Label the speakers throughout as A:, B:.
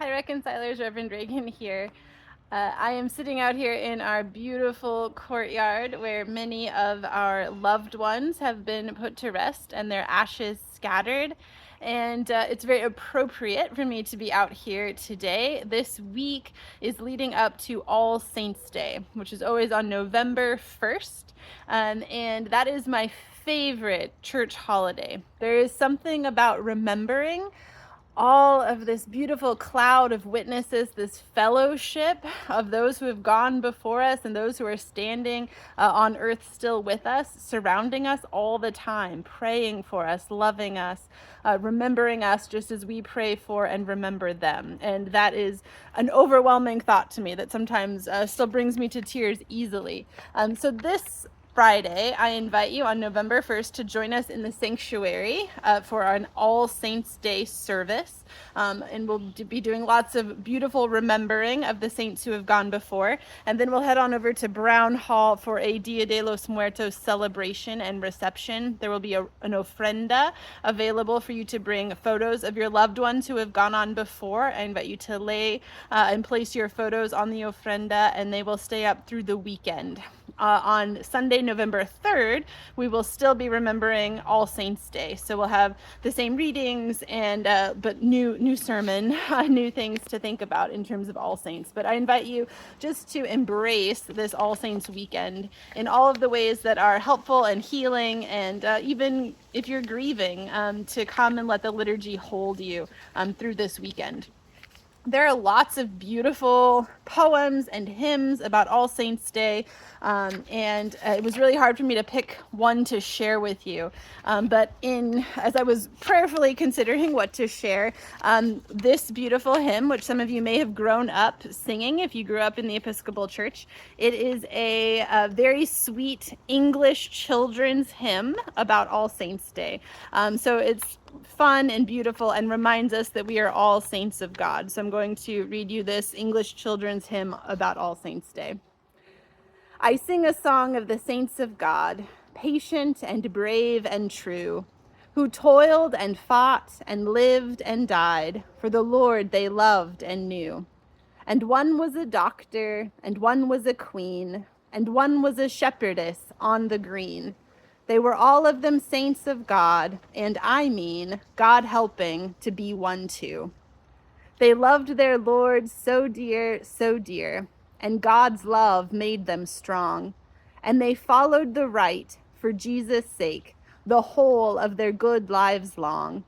A: Hi, Reconcilers. Reverend Reagan here. I am sitting out here in our beautiful courtyard where many of our loved ones have been put to rest and their ashes scattered. And it's very appropriate for me to be out here today. This week is leading up to All Saints' Day, which is always on November 1st. And that is my favorite church holiday. There is something about remembering all of this beautiful cloud of witnesses, this fellowship of those who have gone before us and those who are standing on earth still with us, surrounding us all the time, praying for us, loving us, remembering us just as we pray for and remember them. And that is an overwhelming thought to me that sometimes still brings me to tears easily. So this Friday, I invite you on November 1st to join us in the sanctuary for an All Saints Day service. And we'll be doing lots of beautiful remembering of the saints who have gone before. And then we'll head on over to Brown Hall for a Dia de los Muertos celebration and reception. There will be an ofrenda available for you to bring photos of your loved ones who have gone on before. I invite you to lay and place your photos on the ofrenda, and they will stay up through the weekend. On Sunday, November 3rd, we will still be remembering All Saints Day. So we'll have the same readings and but new sermon, new things to think about in terms of All Saints. But I invite you just to embrace this All Saints weekend in all of the ways that are helpful and healing, and even if you're grieving, to come and let the liturgy hold you through this weekend. There are lots of beautiful poems and hymns about All Saints' Day, and it was really hard for me to pick one to share with you. But as I was prayerfully considering what to share, this beautiful hymn, which some of you may have grown up singing if you grew up in the Episcopal Church, it is a very sweet English children's hymn about All Saints' Day. So it's fun and beautiful and reminds us that we are all saints of God. So I'm going to read you this English children's hymn about All Saints' Day. I sing a song of the saints of God, patient and brave and true, who toiled and fought and lived and died for the Lord they loved and knew. And one was a doctor, and one was a queen, and one was a shepherdess on the green. They were all of them saints of God, and I mean, God helping to be one too. They loved their Lord so dear, and God's love made them strong. And they followed the right for Jesus' sake, the whole of their good lives long.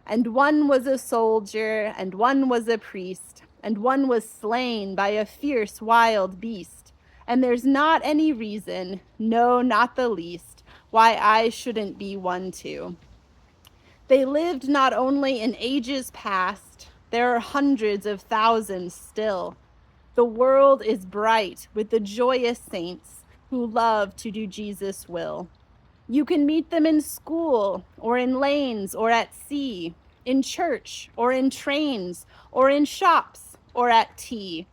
A: And one was a soldier, and one was a priest, and one was slain by a fierce wild beast. And there's not any reason, no, not the least, why I shouldn't be one too. They lived not only in ages past, there are hundreds of thousands still. The world is bright with the joyous saints who love to do Jesus' will. You can meet them in school, or in lanes, or at sea, in church, or in trains, or in shops, or at tea.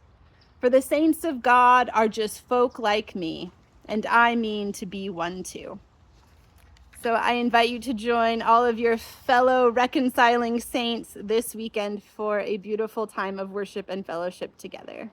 A: For the saints of God are just folk like me, and I mean to be one too. So I invite you to join all of your fellow reconciling saints this weekend for a beautiful time of worship and fellowship together.